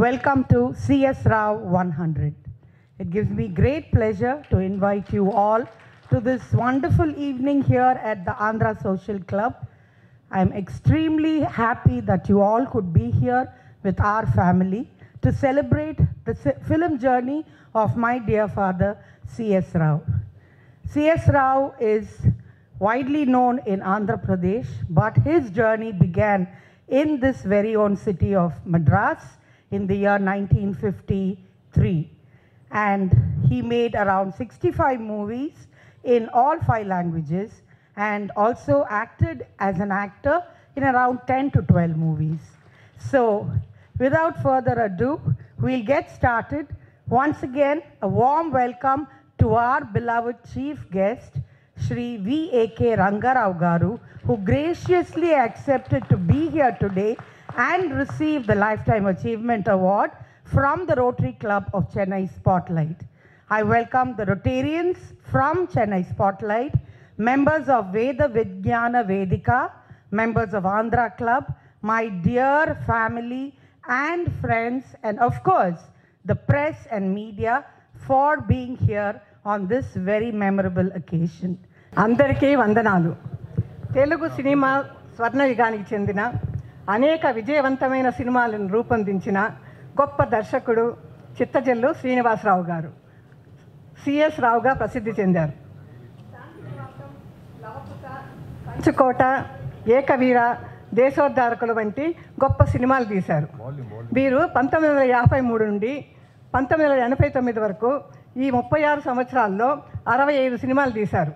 welcome to CS Rao 100. It gives me great pleasure to invite you all to this wonderful evening here at the Andhra Social Club. I'm extremely happy that you all could be here with our family to celebrate the film journey of my dear father, C.S. Rao. C.S. Rao is widely known in Andhra Pradesh, but his journey began in this very own city of Madras in the year 1953. And he made around 65 movies in all 5 languages and also acted as an actor in around 10 to 12 movies. So without further ado, we'll get started. Once again, a warm welcome to our beloved chief guest, Shri V.A.K. Rangarao Garu, who graciously accepted to be here today and receive the Lifetime Achievement Award from the Rotary Club of Chennai Spotlight. I welcome the Rotarians from Chennai Spotlight, members of Veda Vijnana Vedika, members of Andhra Club, my dear family and friends, and of course, the press and media for being here on this very memorable occasion. అందరికీ వందనాలు. Telugu cinema స్వర్ణయుగానికి చెందిన అనేక విజయవంతమైన సినిమాలను రూపొందించిన గొప్ప దర్శకుడు చిత్తజల్లు శ్రీనివాసరావు గారు సిఎస్ రావుగా ప్రసిద్ధి చెందారు. కంచుకోట, ఏకవీర, దేశోద్ధారకులు వంటి గొప్ప సినిమాలు తీశారు. వీరు 1953 నుండి 1989 వరకు ఈ 36 సంవత్సరాల్లో 65 సినిమాలు తీశారు.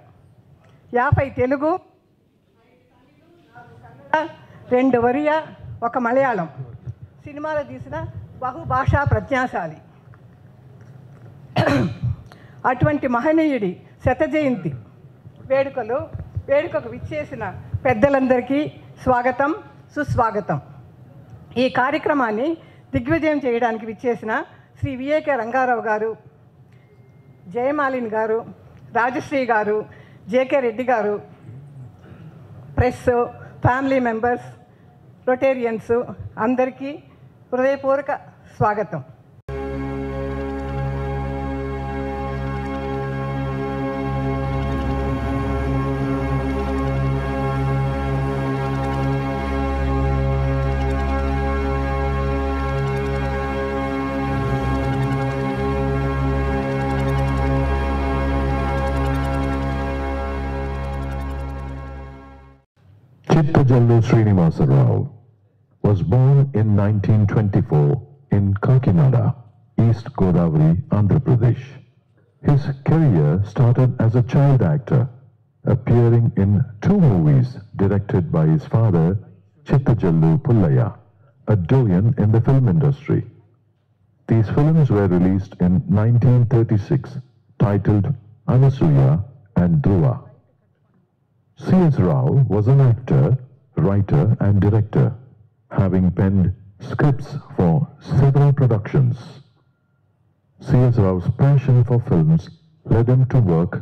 50 తెలుగు, 2 ఒరియా, 1 మలయాళం సినిమాలు తీసిన బహుభాషా ప్రజ్ఞాశాలి. అటువంటి మహనీయుడి శత జయంతి వేడుకకు విచ్చేసిన పెద్దలందరికీ స్వాగతం, సుస్వాగతం. ఈ కార్యక్రమాన్ని దిగ్విజయం చేయడానికి విచ్చేసిన శ్రీ విఏకే రంగారావు గారు, జయమాలిని గారు, రాజశ్రీ గారు, జేకే రెడ్డి గారు, ప్రెస్, ఫ్యామిలీ మెంబర్స్, రొటేరియన్స్ అందరికీ హృదయపూర్వక స్వాగతం. Chittajallu Srinivasa Rao was born in 1924 in Kakinada, East Godavari, Andhra Pradesh. His career started as a child actor, appearing in 2 movies directed by his father, Chittajallu Pullaya, a doyen in the film industry. These films were released in 1936, titled Anasuya and Dhruva. C.S. Rao was an actor, writer and director, having penned scripts for several productions. C.S. Rao's passion for films led him to work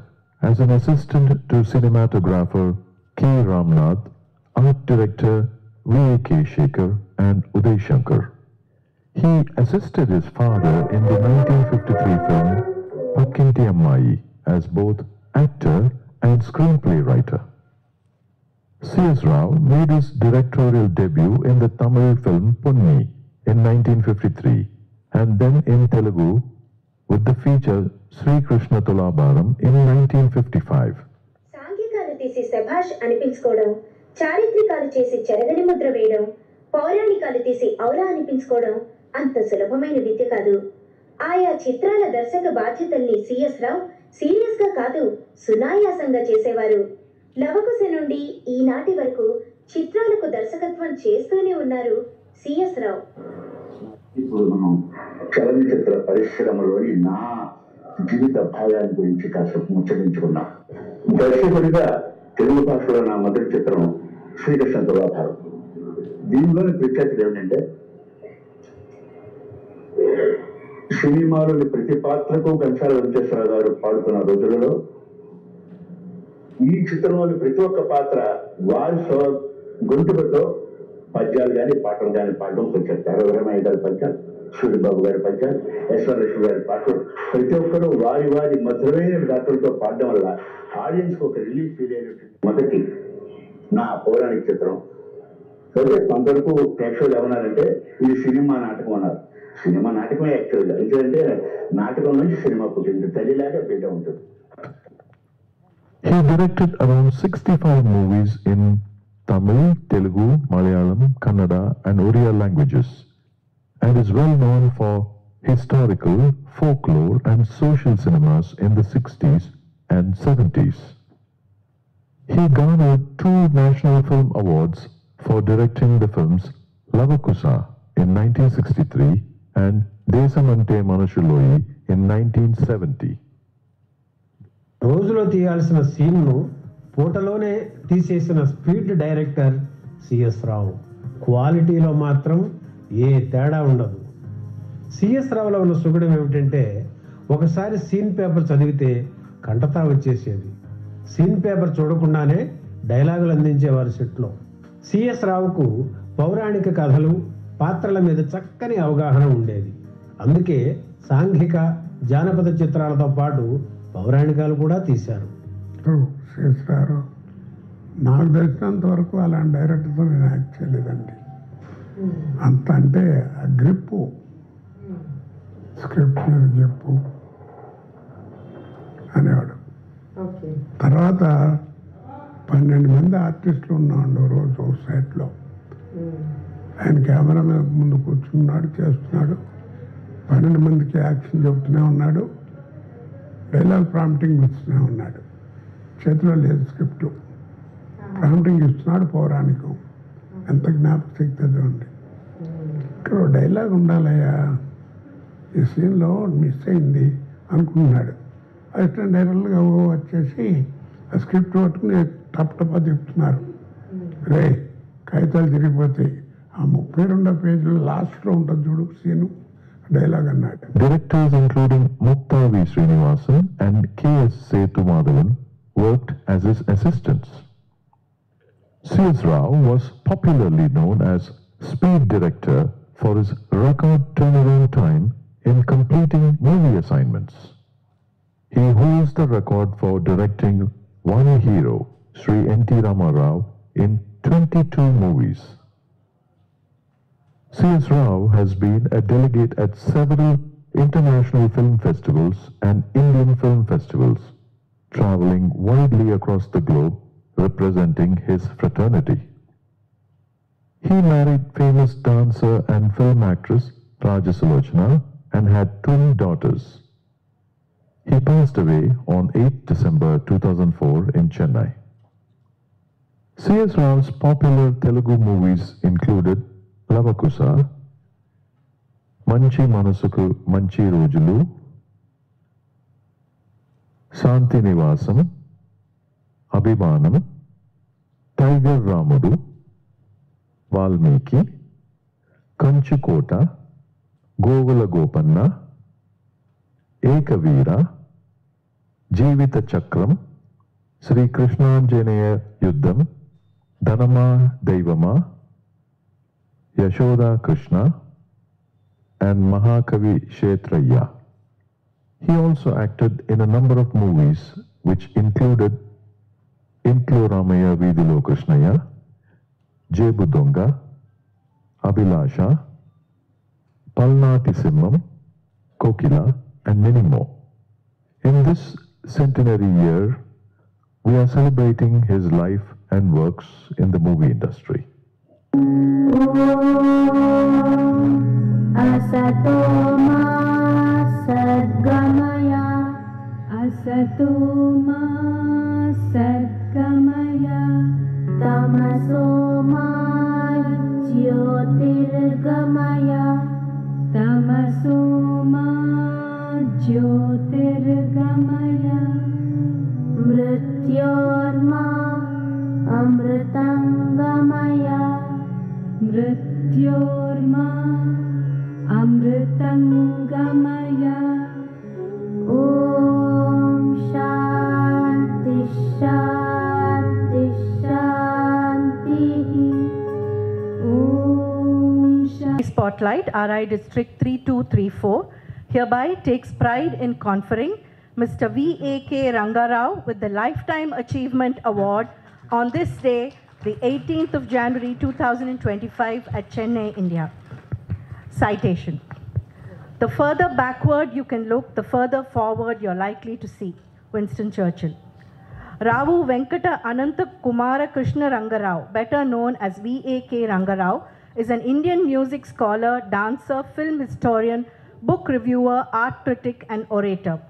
as an assistant to cinematographer K. Ramnath, art director V.A.K. Shekhar and Uday Shankar. He assisted his father in the 1953 film Pakkinti Ammayi as both actor and screenplay writer. C.S. Rao made his directorial debut in the Tamil film Punni in 1953 and then in Telugu with the feature Sri Krishna Tulabaram in 1955. సాంఘికాలు తీసి శభాష్ అనిపించుకోవడం, చారిత్రకాలు చేసి చెరగని ముద్ర వేయడం, పౌరాణికాలు తీసి ఔరా అనిపించుకోవడం అంత సులభమైన విద్య కాదు. ఆయా చిత్రాల దర్శక బాధ్యతల్ని సిఎస్ రావు సీరియస్గా కాదు, సునాయాసంగా చేసేవారు. లవకుశ నుండి ఈనాటి వరకు చిత్రాలకు దర్శకత్వం చేస్తూనే ఉన్నారు సిఎస్ రావు. ఇప్పుడు మనం చలనచిత్ర పరిశ్రమలోని నా జీవిత భాగాన్ని గురించి కాసేపు ముచ్చరించుకున్నాం. దర్శకుడిగా తెలుగు భాషలో నా మొదటి చిత్రం శ్రీకృష్ణ తులాభారం. దీనిలోని ప్రత్యేకత ఏమిటంటే సినిమాలోని ప్రతి పాత్రకు ఘంటాల వెంకటేశ్వరరావు గారు పాడుతున్న రోజులలో ఈ చిత్రంలోని ప్రతి ఒక్క పాత్ర వాయిస్ గొంతుకతో పద్యాలు కానీ పాటలు కానీ పాడడం కొంచెం తెరవరమైన పద్యాలు సూర్యబాబు గారి పద్యాలు, ఎస్ఆర్ లక్ష్మి గారి పాటలు ప్రతి ఒక్కరూ వారి వారి మధురమైన గాత్రంతో పాడడం వల్ల ఆడియన్స్కి ఒక రిలీఫ్ ఫీల్ అయినటువంటి మొదటి నా పౌరాణిక చిత్రం. అయితే కొంతవరకు ప్రేక్షకులు ఏమన్నారంటే ఇది సినిమా నాటకం అన్నారు. సినిమా నాటకమే యాక్చువల్గా, ఎందుకంటే నాటకం నుంచి సినిమా పుట్టింది, తల్లిలాగా బిడ్డ ఉంటుంది. He directed around 65 movies in Tamil, Telugu, Malayalam, Kannada and Oriya languages and is well known for historical, folklore and social cinemas in the 60s and 70s. He garnered 2 National Film Awards for directing the films Lavakusa in 1963 and Desamante Manushuloyi in 1970. రోజులో తీయాల్సిన సీన్ను పూటలోనే తీసేసిన speed director CS రావు. క్వాలిటీలో మాత్రం ఏ తేడా ఉండదు. CS రావులో ఉన్న సుగుణం ఏమిటంటే ఒకసారి సీన్ పేపర్ చదివితే కంటతా వచ్చేసేది. సీన్ పేపర్ చూడకుండానే డైలాగులు అందించేవారు సెట్లో. సిఎస్ రావుకు పౌరాణిక కథలు, పాత్రల మీద చక్కని అవగాహన ఉండేది. అందుకే సాంఘిక, జానపద చిత్రాలతో పాటు పౌరాణికాలు కూడా తీశారు. చేశారు. నాకు తెలిసినంత వరకు అలాంటి డైరెక్టర్తో నేను యాక్ట్ చేయలేదండి. అంత అంటే ఆ గ్రిప్పు, స్క్రిప్ట్ మీద గ్రిప్పు అనేవాడు. తర్వాత 12 మంది ఆర్టిస్టులు ఉన్నాడు రోజు సెట్లో. ఆయన కెమెరా మీద ముందు కూర్చున్నాడు, చేస్తున్నాడు. 12 మందికి యాక్షన్ చెబుతూనే ఉన్నాడు, డైలాగ్ ప్రాంప్టింగ్ ఇస్తూనే ఉన్నాడు. చేతిలో లేదు స్క్రిప్టు, ప్రాంప్టింగ్ ఇస్తున్నాడు. పౌరాణికం ఎంత జ్ఞాపక శక్తి చూడండి. ఇక్కడ డైలాగ్ ఉండాలయ్యా, ఈ సీన్లో మిస్ అయింది అనుకుంటున్నాడు. అసిస్టెంట్ డైరెక్టర్గా వచ్చేసి ఆ స్క్రిప్ట్ పట్టుకుని టపా చెప్తున్నారు. రే కాగితాలు తిరిగిపోతాయి, ఆ 32వ పేజీలో లాస్ట్లో ఉంటుంది చూడు సీను, డైలాగ్ అన్నాడు. Directors including Mukta V. Srinivasan and K.S. Sethu Madhavan worked as his assistants. C.S. Rao was popularly known as Speed Director for his record turnaround time in completing movie assignments. He holds the record for directing one hero, Sri N.T. Rama Rao, in 22 movies. C.S. Rao has been a delegate at several international film festivals and Indian film festivals, traveling widely across the globe representing his fraternity. He married famous dancer and film actress Rajasulochana and had twin daughters. He passed away on 8 December 2004 in Chennai. C.S. Rao's popular Telugu movies included Lavakusa, Manchi Manasuku Manchi Rojulu, Santi Nivasam, Abhimanam, Tiger Ramudu, Valmiki, Kanchukota, Govala Gopanna, Ekavira, Jivita Chakram, Sri Krishnanjanaya Yuddham, Dhanama Deivama, Yashoda Krishna, and Mahakavi Kshetraya. He also acted in a number of movies which included Intlo Ramaya Vidilo Krishnaya, Jebu Donga, Abhilasha, Palnati Simmam, Kokila, and many more. In this centenary year, we are celebrating his life and works in the movie industry. Asato ma sadgamaya, asato ma sadgamaya, tamaso ma jyotirgamaya, tamaso ma jyotirgamaya, mrityorma amritangamaya, mrityorma amritangamaya. Om Shanti Shanti Shanti. Om Shanti. Spot Spotlight, RI District 3234, hereby takes pride in conferring Mr. V.A.K. Rangarao with the Lifetime Achievement Award on this day, the 18th of January 2025 at Chennai, India. Citation. The further backward you can look, the further forward you're likely to see. Winston Churchill. Ravu Venkata Ananta Kumara Krishna Rangarao, better known as V.A.K. Rangarao, is an Indian music scholar, dancer, film historian, book reviewer, art critic, and orator.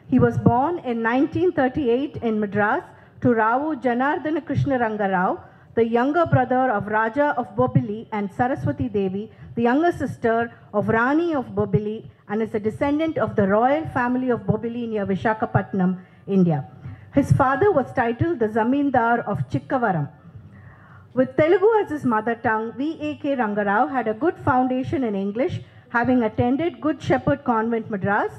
He was born in 1938 in Madras to Ravu Janardana Krishna Rangarao, the younger brother of Raja of Bobili and Saraswati Devi, the younger sister of Rani of Bobili, and is a descendant of the royal family of Bobili near Visakhapatnam, India. His father was titled the Zamindar of Chikkavaram. With Telugu as his mother tongue, V.A.K. Rangarao had a good foundation in English, having attended Good Shepherd Convent, Madras,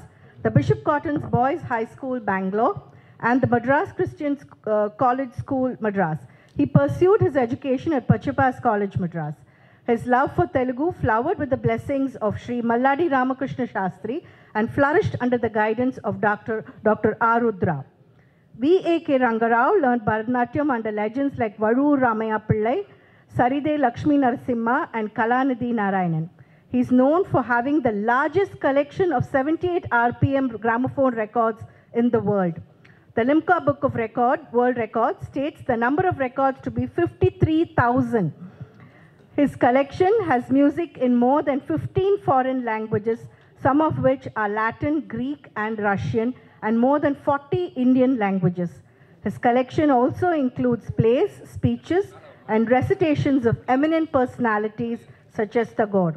the Bishop Cotton's Boys High School, Bangalore, and the Madras Christian College School, Madras. He pursued his education at Pachipas College, Madras. His love for Telugu flowered with the blessings of Sri Malladi Ramakrishna Shastri and flourished under the guidance of Dr. Arudra. V.A.K. Rangarao learned Bharatanatyam under legends like Varur Ramaya Pillai, Saride Lakshmi Narasimha, and Kalanidhi Narayanan. He is known for having the largest collection of 78 RPM gramophone records in the world. The Limca Book of World Records states the number of records to be 53,000. His collection has music in more than 15 foreign languages, some of which are Latin, Greek, and Russian, and more than 40 Indian languages. His collection also includes plays, speeches, and recitations of eminent personalities such as Tagore.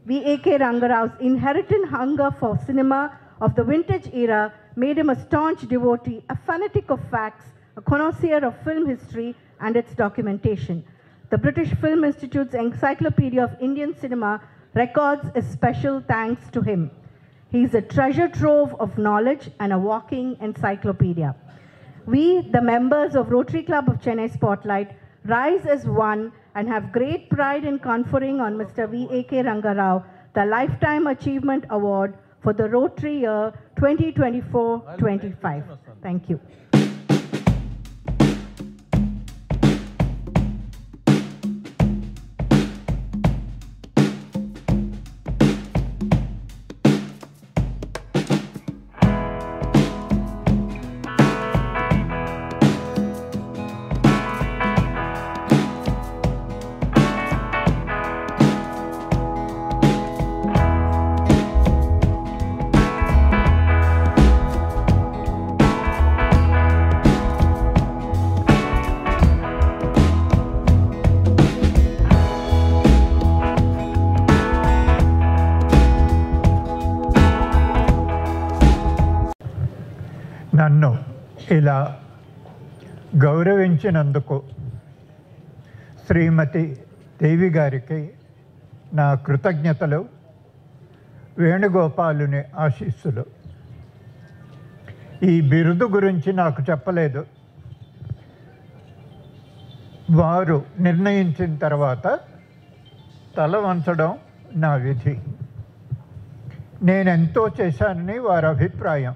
V.A.K. Rangarao's inherited hunger for cinema of the vintage era made him a staunch devotee, a fanatic of facts, a connoisseur of film history and its documentation. The British Film Institute's Encyclopedia of Indian Cinema records a special thanks to him. He is a treasure trove of knowledge and a walking encyclopedia. We, the members of Rotary Club of Chennai Spotlight, rise as one and have great pride in conferring on Mr. V.A.K. Rangarao the Lifetime Achievement Award for the Rotary year 2024-25. Thank you. నన్ను ఇలా గౌరవించినందుకు శ్రీమతి దేవి గారికి నా కృతజ్ఞతలు, వేణుగోపాలుని ఆశీస్సులు. ఈ బిరుదు గురించి నాకు చెప్పలేదు. వారు నిర్ణయించిన తర్వాత తల వంచడం నా విధి. నేనెంతో చేశానని వారి అభిప్రాయం.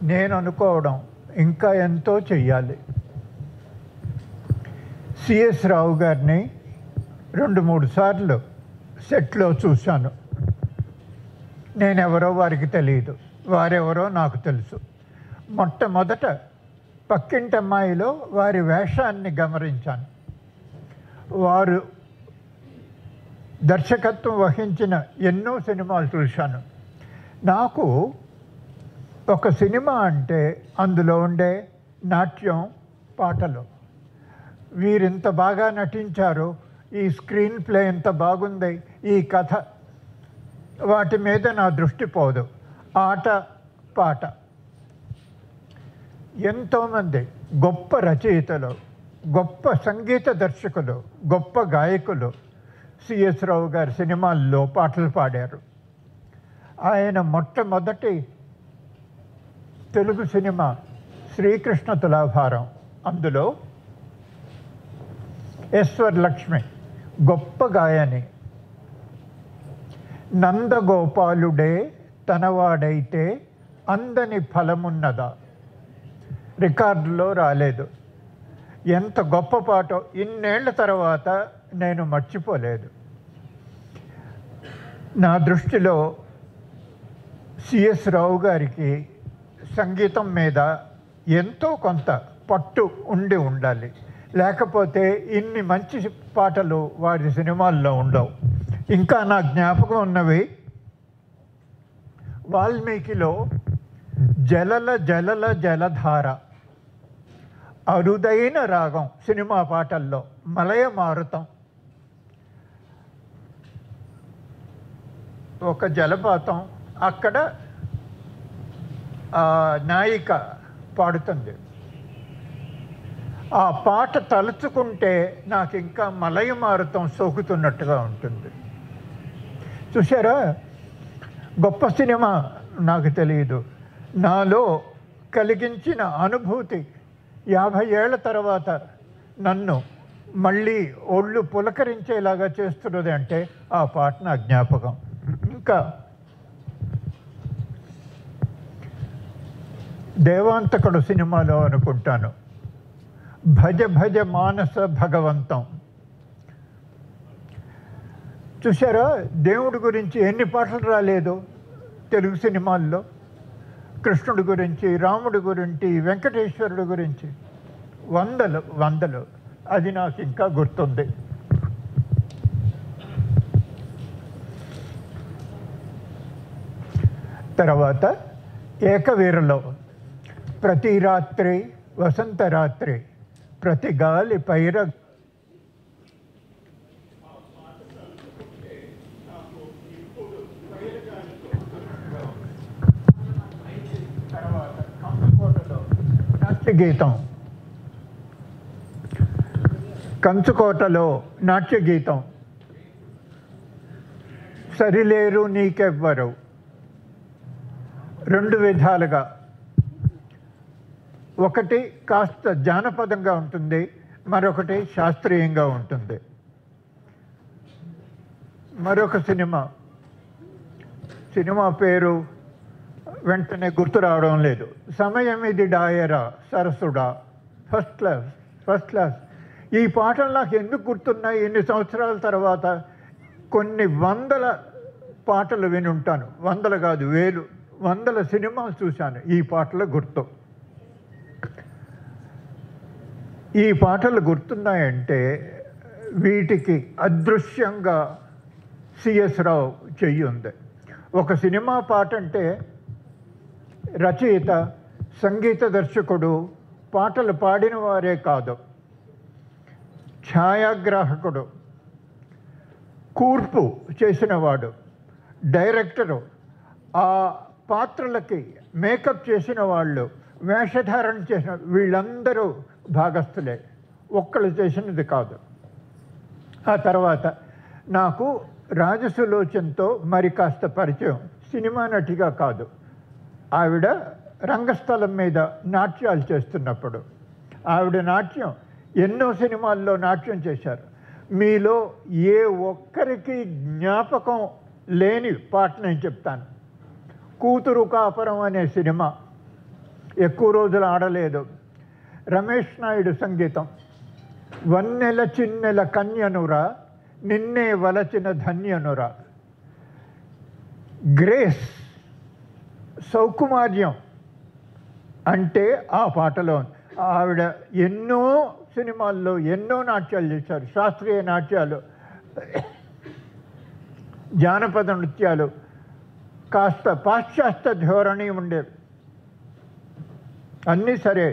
నేను అనుకోవడం ఇంకా ఎంతో చెయ్యాలి. సిఎస్ రావు గారిని 2-3 సార్లు సెట్లో చూశాను. నేనెవరో వారికి తెలియదు, వారెవరో నాకు తెలుసు. మొట్టమొదట పక్కింటమ్మాయిలో వారి వేషాన్ని గమనించాను. వారు దర్శకత్వం వహించిన ఎన్నో సినిమాలు చూశాను. నాకు ఒక సినిమా అంటే అందులో ఉండే నాట్యం, పాటలు. వీరింత బాగా నటించారు, ఈ స్క్రీన్ ప్లే ఎంత బాగుంది, ఈ కథ, వాటి మీద నా దృష్టి పోదు. ఆట, పాట. ఎంతోమంది గొప్ప రచయితలు, గొప్ప సంగీత దర్శకులు, గొప్ప గాయకులు సిఎస్ రావు గారి సినిమాల్లో పాటలు పాడారు. ఆయన మొట్టమొదటి తెలుగు సినిమా శ్రీకృష్ణ తులాభారం. అందులో ఎస్వర్ లక్ష్మి గొప్ప గాయని. నందగోపాలుడే తనవాడైతే అందని ఫలమున్నదా, రికార్డులో రాలేదు. ఎంత గొప్ప పాటో ఇన్నేళ్ల తర్వాత నేను మర్చిపోలేదు. నా దృష్టిలో సిఎస్ రావు గారికి సంగీతం మీద ఎంతో కొంత పట్టు ఉండి ఉండాలి, లేకపోతే ఇన్ని మంచి పాటలు వారి సినిమాల్లో ఉండవు. ఇంకా నా జ్ఞాపకం ఉన్నవి, వాల్మీకిలో జలల జలల జలధార అరుదైన రాగం సినిమా పాటల్లో, మలయ మారుతం. ఒక జలపాతం, అక్కడ నాయిక పాడుతుంది. ఆ పాట తలుచుకుంటే నాకు ఇంకా మలయ మారుతం సోకుతున్నట్టుగా ఉంటుంది. చూసారా, గొప్ప సినిమా. నాకు తెలియదు, నాలో కలిగించిన అనుభూతి 50 ఏళ్ల తర్వాత నన్ను మళ్ళీ ఒళ్ళు పులకరించేలాగా చేస్తున్నది అంటే ఆ పాట నా జ్ఞాపకం. ఇంకా దేవాంతకుడు సినిమాలో అనుకుంటాను, భజ భజ మానస భగవంతం. చూసారా, దేవుడి గురించి ఎన్ని పాటలు రాలేదు తెలుగు సినిమాల్లో. కృష్ణుడి గురించి, రాముడి గురించి, వెంకటేశ్వరుడి గురించి వందలు వందలు. అది నాకు ఇంకా గుర్తుంది. తర్వాత ఏకవీరలో ప్రతి రాత్రి వసంత రాత్రి, ప్రతి గాలి పైర గీతం, కంచుకోటలో నాట్య గీతం, సరిలేరు నీకెవ్వరు. 2 విధాలుగా, ఒకటి కాస్త జానపదంగా ఉంటుంది, మరొకటి శాస్త్రీయంగా ఉంటుంది. మరొక సినిమా పేరు వెంటనే గుర్తు రావడం లేదు. సమయం ఇది డాయరా సరసుడా, ఫస్ట్ క్లాస్. ఈ పాటలు నాకు ఎందుకు గుర్తున్నాయి? ఇన్ని సంవత్సరాల తర్వాత కొన్ని వందల పాటలు విని ఉంటాను, వందలు కాదు వేలు, వందల సినిమాలు చూశాను. ఈ పాటలు గుర్తు. ఈ పాటలు గుర్తున్నాయంటే వీటికి అదృశ్యంగా సిఎస్ రావు చెయ్యి ఉంది. ఒక సినిమా పాట అంటే రచయిత, సంగీత దర్శకుడు, పాటలు పాడిన వారే కాదు, ఛాయాగ్రాహకుడు, కూర్పు చేసినవాడు, డైరెక్టరు, ఆ పాత్రలకి మేకప్ చేసిన వాళ్ళు, వేషధారణ చేసిన వీళ్ళందరూ భాగస్థులే, ఒక్కళ్ళు చేసినది కాదు. ఆ తర్వాత నాకు రాజసులోచనతో మరి కాస్త పరిచయం, సినిమా నటిగా కాదు. ఆవిడ రంగస్థలం మీద నాట్యాలు చేస్తున్నప్పుడు, ఆవిడ నాట్యం ఎన్నో సినిమాల్లో నాట్యం చేశారు. మీలో ఏ ఒక్కరికి జ్ఞాపకం లేని పాట నేను చెప్తాను. కూతురు కాపురం అనే సినిమా ఎక్కువ రోజులు ఆడలేదు. రమేష్ నాయుడు సంగీతం. వన్నెల చిన్నెల కన్యనురా, నిన్నే వలచిన ధన్యనురా. గ్రేస్, సౌకుమార్యం అంటే ఆ పాటలో. ఆవిడ ఎన్నో సినిమాల్లో ఎన్నో నాట్యాలు చేశారు, శాస్త్రీయ నాట్యాలు, జానపద నృత్యాలు, కాస్త పాశ్చాత్య ధోరణి ఉండేవి. అన్నీ సరే,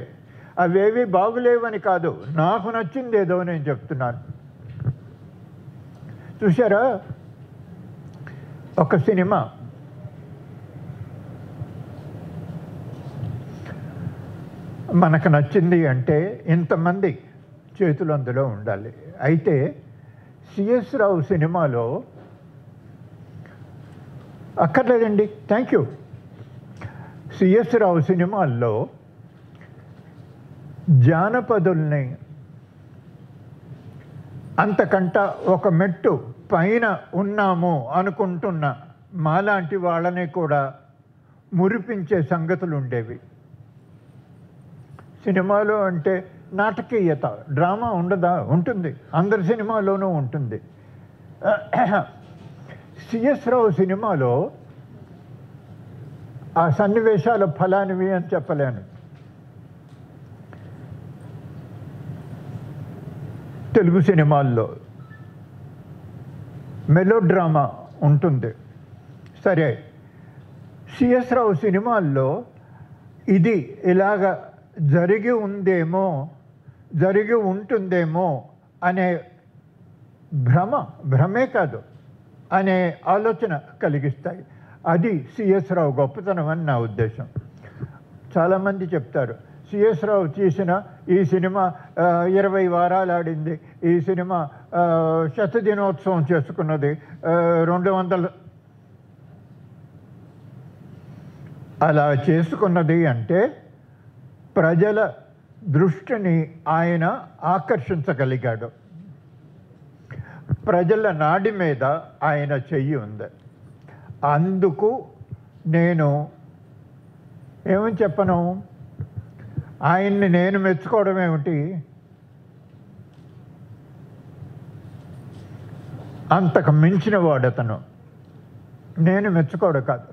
అవేవి బాగులేవని కాదు, నాకు నచ్చింది ఏదో నేను చెప్తున్నాను. చూసారా, ఒక సినిమా మనకు నచ్చింది అంటే ఇంతమంది చేతులు అందులో ఉండాలి. అయితే సిఎస్ రావు సినిమాలో అక్కర్లేదండి, థ్యాంక్ యూ. సిఎస్ రావు సినిమాల్లో జానపదుల్ని అంతకంట ఒక మెట్టు పైన ఉన్నాము అనుకుంటున్న మాలాంటి వాళ్ళని కూడా మురిపించే సంగతులు ఉండేవి. సినిమాలో అంటే నాటకీయత, డ్రామా ఉండదా? ఉంటుంది, అందరి సినిమాలోనూ ఉంటుంది. సిఎస్ రావు సినిమాలో ఆ సన్నివేశాల ఫలానివి అని చెప్పలేను. తెలుగు సినిమాల్లో మెలో డ్రామా ఉంటుంది, సరే. సిఎస్ రావు సినిమాల్లో ఇది ఇలాగ జరిగి ఉందేమో, జరిగి ఉంటుందేమో అనే భ్రమే కాదు, అనే ఆలోచన కలిగిస్తాయి. అది సిఎస్ రావు గొప్పతనం అని నా ఉద్దేశం. చాలామంది చెప్తారు సిఎస్ రావు చేసిన ఈ సినిమా 20 వారాలు ఆడింది, ఈ సినిమా శతదినోత్సవం చేసుకున్నది, 200 అలా చేసుకున్నది అంటే ప్రజల దృష్టిని ఆయన ఆకర్షించగలిగాడు. ప్రజల నాడి మీద ఆయన చెయ్యి ఉంది. అందుకు నేను ఏమని చెప్పను, ఆయన్ని నేను మెచ్చుకోవడం ఏమిటి, అంతకు మించిన వాడతను. నేను మెచ్చుకోవడం కాదు,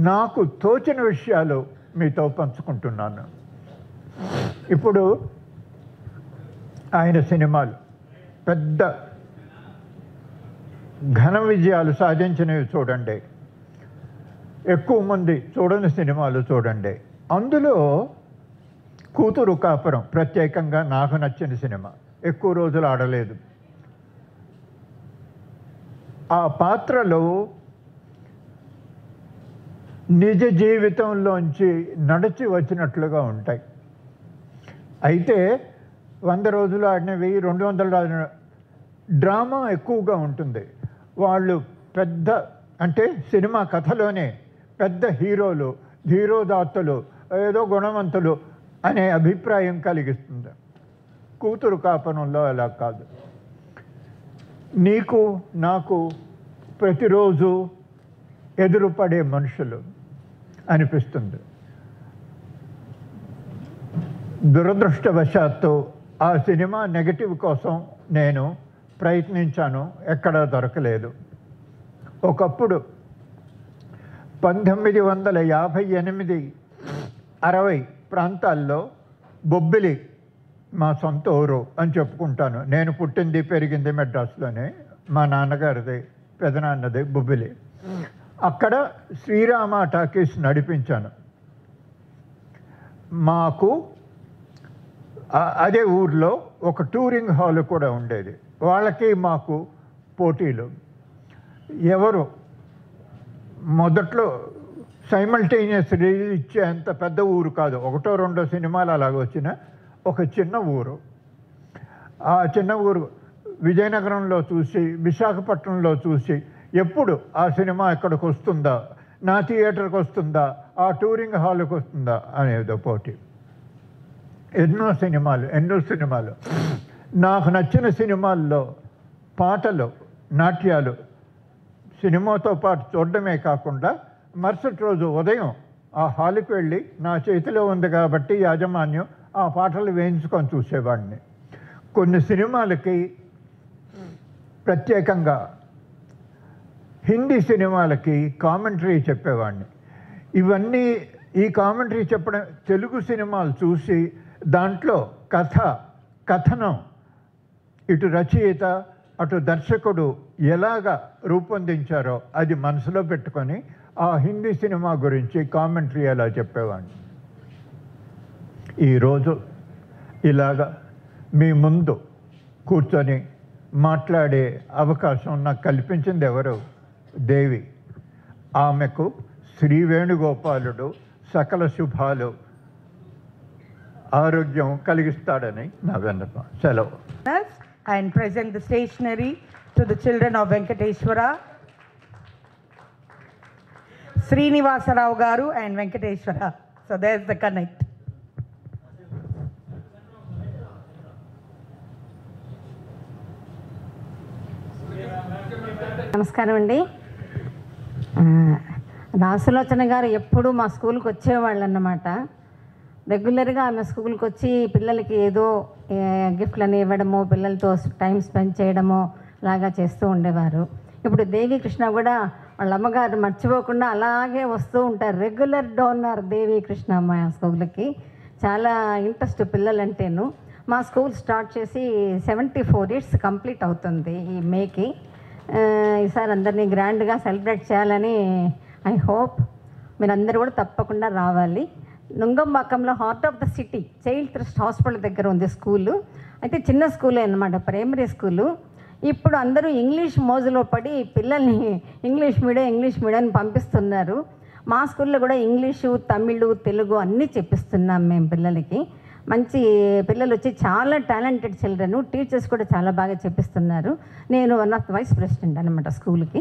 నాకు తోచిన విషయాలు మీతో పంచుకుంటున్నాను. ఇప్పుడు ఆయన సినిమాలు పెద్ద ఘన విజయాలు సాధించినవి చూడండి, ఎక్కువ మంది చూడని సినిమాలు చూడండి. అందులో కూతురు కాపురం ప్రత్యేకంగా నాకు నచ్చిన సినిమా, ఎక్కువ రోజులు ఆడలేదు. ఆ పాత్రలు నిజ జీవితంలోంచి నడిచి వచ్చినట్లుగా ఉంటాయి. అయితే 100 రోజులు ఆడినవి, 200 ఆడిన డ్రామా ఎక్కువగా ఉంటుంది. వాళ్ళు పెద్ద అంటే సినిమా కథలోనే పెద్ద హీరోలు, ధీరోదాత్తులు, ఏదో గుణవంతులు అనే అభిప్రాయం కలిగిస్తుంది. కూతురు కాపురంలో అలా కాదు. నీకు నాకు ప్రతిరోజు ఎదురుపడే మనుషులు అనిపిస్తుంది. దురదృష్టవశాత్తు ఆ సినిమా నెగటివ్ కోసం నేను ప్రయత్నించాను, ఎక్కడా దొరకలేదు. ఒకప్పుడు 1958-60 ప్రాంతాల్లో బొబ్బిలి మా సొంత ఊరు అని చెప్పుకుంటాను. నేను పుట్టింది పెరిగింది మెడ్రాస్లోనే, మా నాన్నగారిది పెదనాన్నది బొబ్బిలి. అక్కడ శ్రీరామ టాకీస్ నడిపించాను. మాకు అదే ఊర్లో ఒక టూరింగ్ హాల్ కూడా ఉండేది. వాళ్ళకి మాకు పోటీలు. ఎవరు మొదట్లో సైమల్టేనియస్ రిలీజ్ ఇచ్చేంత పెద్ద ఊరు కాదు, 1-2 సినిమాలు అలాగ వచ్చిన ఒక చిన్న ఊరు. ఆ చిన్న ఊరు విజయనగరంలో చూసి, విశాఖపట్నంలో చూసి, ఎప్పుడు ఆ సినిమా ఎక్కడికి వస్తుందా, నా థియేటర్కి వస్తుందా, ఆ టూరింగ్ హాల్కి వస్తుందా అనేదో పోటీ. ఎన్నో సినిమాలు నాకు నచ్చిన సినిమాల్లో పాటలు, నాట్యాలు సినిమాతో పాటు చూడడమే కాకుండా మరుసటి రోజు ఉదయం ఆ హాల్కి వెళ్ళి నా చేతిలో ఉంది కాబట్టి యాజమాన్యం ఆ పాటలు వేయించుకొని చూసేవాడిని. కొన్ని సినిమాలకి ప్రత్యేకంగా హిందీ సినిమాలకి కామెంటరీ చెప్పేవాడిని. ఇవన్నీ ఈ కామెంటరీ చెప్పడం తెలుగు సినిమాలు చూసి దాంట్లో కథనం ఇటు రచయిత అటు దర్శకుడు ఎలాగ రూపొందించారో అది మనసులో పెట్టుకొని ఆ హిందీ సినిమా గురించి కామెంటరీ అలా చెప్పేవాడిని. ఈరోజు ఇలాగ మీ ముందు కూర్చొని మాట్లాడే అవకాశం నాకు కల్పించింది ఎవరు? దేవి. ఆమెకు శ్రీ వేణుగోపాలుడు సకల శుభాలు ఆరోగ్యం కలిగిస్తాడని నా విన్నపం. సెలవు. And present the stationery to the children of Venkateshwara, Srinivasa Rao Garu and Venkateshwara. So there's the connect. నమస్కారం అండి. రాసులోచన గారు ఎప్పుడు మా స్కూల్కి వచ్చేవాళ్ళు అన్నమాట. రెగ్యులర్గా ఆమె స్కూల్కి వచ్చి పిల్లలకి ఏదో గిఫ్ట్లని ఇవ్వడము, పిల్లలతో టైం స్పెండ్ చేయడము లాగా చేస్తూ ఉండేవారు. ఇప్పుడు దేవి కృష్ణ కూడా వాళ్ళ అమ్మగారు మర్చిపోకుండా అలాగే వస్తూ ఉంటారు. రెగ్యులర్ డోనర్ దేవి కృష్ణ మా స్కూల్కి. చాలా ఇంట్రెస్ట్ పిల్లలంటేను. మా స్కూల్ స్టార్ట్ చేసి 74 years కంప్లీట్ అవుతుంది ఈ మేకి. ఈసారి అందరినీ గ్రాండ్గా సెలబ్రేట్ చేయాలని ఐ హోప్. మీరందరూ కూడా తప్పకుండా రావాలి. నుంగంబాకంలో heart of the city child trust hospital దగ్గర ఉంది స్కూలు. అయితే చిన్న స్కూలే అన్నమాట, ప్రైమరీ స్కూలు. ఇప్పుడు అందరూ ఇంగ్లీష్ మోజులో పడి పిల్లల్ని ఇంగ్లీష్ మీడియం పంపిస్తున్నారు. మా స్కూల్లో కూడా ఇంగ్లీషు, తమిళు, తెలుగు అన్నీ చెప్పిస్తున్నాం మేము పిల్లలకి. మంచి పిల్లలు వచ్చి చాలా టాలెంటెడ్ చిల్డ్రన్. టీచర్స్ కూడా చాలా బాగా చెప్పిస్తున్నారు. నేను one of the vice president అనమాట స్కూల్కి.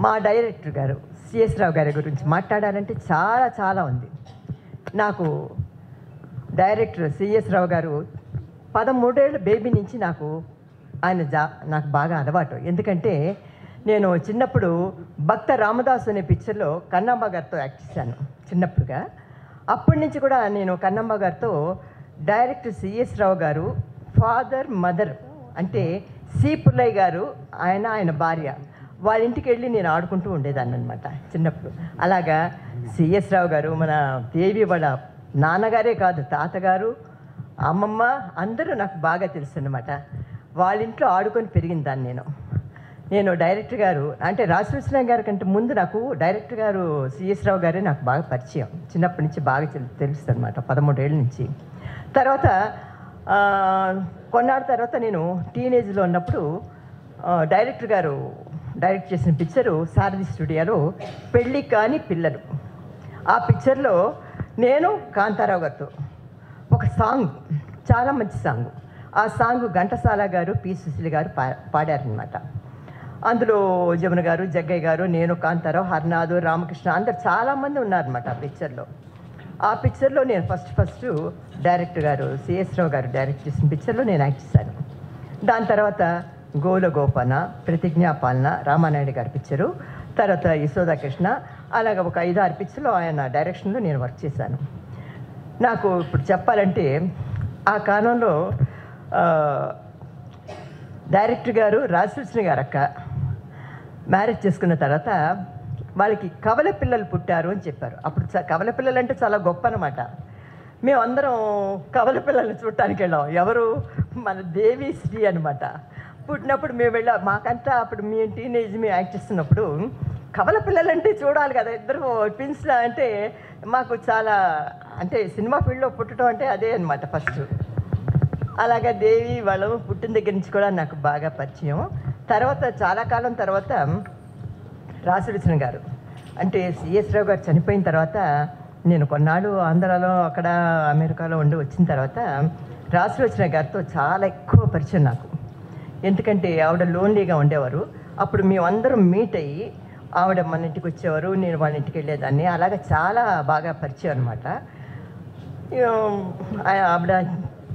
మా డైరెక్టర్ గారు సిఎస్ రావు గారి గురించి మాట్లాడాలంటే చాలా చాలా ఉంది. నాకు డైరెక్టర్ సిఎస్ రావు గారు 13 ఏళ్ళ బేబీ నుంచి నాకు బాగా అలవాటు. ఎందుకంటే నేను చిన్నప్పుడు భక్త రామదాసు అనే పిక్చర్లో కన్నమ్మ గారితో యాక్ట్ చేశాను చిన్నప్పుడుగా. అప్పటి నుంచి కూడా నేను కన్నమ్మ గారితో డైరెక్టర్ సిఎస్ రావు గారు ఫాదర్ మదర్ అంటే సి పుల్లయ్య గారు ఆయన భార్య వాళ్ళ ఇంటికి వెళ్ళి నేను ఆడుకుంటూ ఉండేదాన్ని అనమాట చిన్నప్పుడు. అలాగా సిఎస్ రావు గారు మన దేవి వాళ్ళ నాన్నగారే కాదు, తాతగారు, అమ్మమ్మ అందరూ నాకు బాగా తెలుసు అన్నమాట. వాళ్ళ ఇంట్లో ఆడుకొని పెరిగిందాన్ని నేను డైరెక్టర్ గారు అంటే రాజకృష్ణ గారి కంటే ముందు నాకు డైరెక్టర్ గారు సిఎస్ రావు గారే నాకు బాగా పరిచయం. చిన్నప్పటి నుంచి బాగా తెలుసు అనమాట, 13 ఏళ్ళ నుంచి. తర్వాత కొన్నాళ్ళ తర్వాత నేను టీనేజ్లో ఉన్నప్పుడు డైరెక్టర్ గారు డైరెక్ట్ చేసిన పిక్చరు సారథి స్టూడియోలో పెళ్ళి కాని పిల్లలు. ఆ పిక్చర్లో నేను కాంతారావు గారితో ఒక సాంగ్, చాలా మంచి సాంగ్. ఆ సాంగ్ ఘంటసాల గారు, పి సుశీల గారు పాడారనమాట. అందులో జమున గారు, జగ్గయ్య గారు, నేను, కాంతారావు, హర్నాథ్, రామకృష్ణ అందరు చాలామంది ఉన్నారనమాట ఆ పిక్చర్లో. ఆ పిక్చర్లో నేను ఫస్ట్ డైరెక్టర్ గారు సిఎస్ రావు గారు డైరెక్ట్ చేసిన పిక్చర్లో నేను యాక్ట్ చేశాను. దాని తర్వాత గోలగోపన, ప్రతిజ్ఞాపాలన రామానాయుడు గారి పిక్చరు, తర్వాత యశోదాకృష్ణ, అలాగ ఒక 5-6 పిక్చర్లో ఆయన డైరెక్షన్లో నేను వర్క్ చేశాను. నాకు ఇప్పుడు చెప్పాలంటే ఆ కాలంలో డైరెక్టర్ గారు రాజకృష్ణ గారు అక్క మ్యారేజ్ చేసుకున్న తర్వాత వాళ్ళకి కవల పిల్లలు పుట్టారు అని చెప్పారు. అప్పుడు కవల పిల్లలు అంటే చాలా గొప్ప అనమాట. మేమందరం కవల పిల్లల్ని చూడటానికి వెళ్ళాం. ఎవరు? మన దేవి శ్రీ అనమాట. పుట్టినప్పుడు మేము వెళ్ళాం. మాకంతా అప్పుడు మేము టీనేజ్ మేము యాక్ట్ చేస్తున్నప్పుడు కవల పిల్లలంటే చూడాలి కదా, ఇద్దరు ట్విన్స్ అంటే మాకు చాలా అంటే సినిమా ఫీల్డ్లో పుట్టడం అంటే అదే అనమాట ఫస్ట్. అలాగా దేవి వాళ్ళు పుట్టిన దగ్గర నుంచి కూడా నాకు బాగా పరిచయం. తర్వాత చాలా కాలం తర్వాత రాసుడిచిన గారు అంటే సిఎస్ రావు గారు చనిపోయిన తర్వాత నేను కొన్నాళ్ళు ఆంధ్రాలో అక్కడ అమెరికాలో ఉండి వచ్చిన తర్వాత రాసుడిచిన గారితో చాలా ఎక్కువ పరిచయం నాకు. ఎందుకంటే ఆవిడ లోన్లీగా ఉండేవారు. అప్పుడు మేమందరం మీట్ అయ్యి ఆవిడ మన ఇంటికి వచ్చేవారు, నేను వాళ్ళ ఇంటికి వెళ్ళేదాన్ని. అలాగే చాలా బాగా పరిచయం అనమాట. ఆవిడ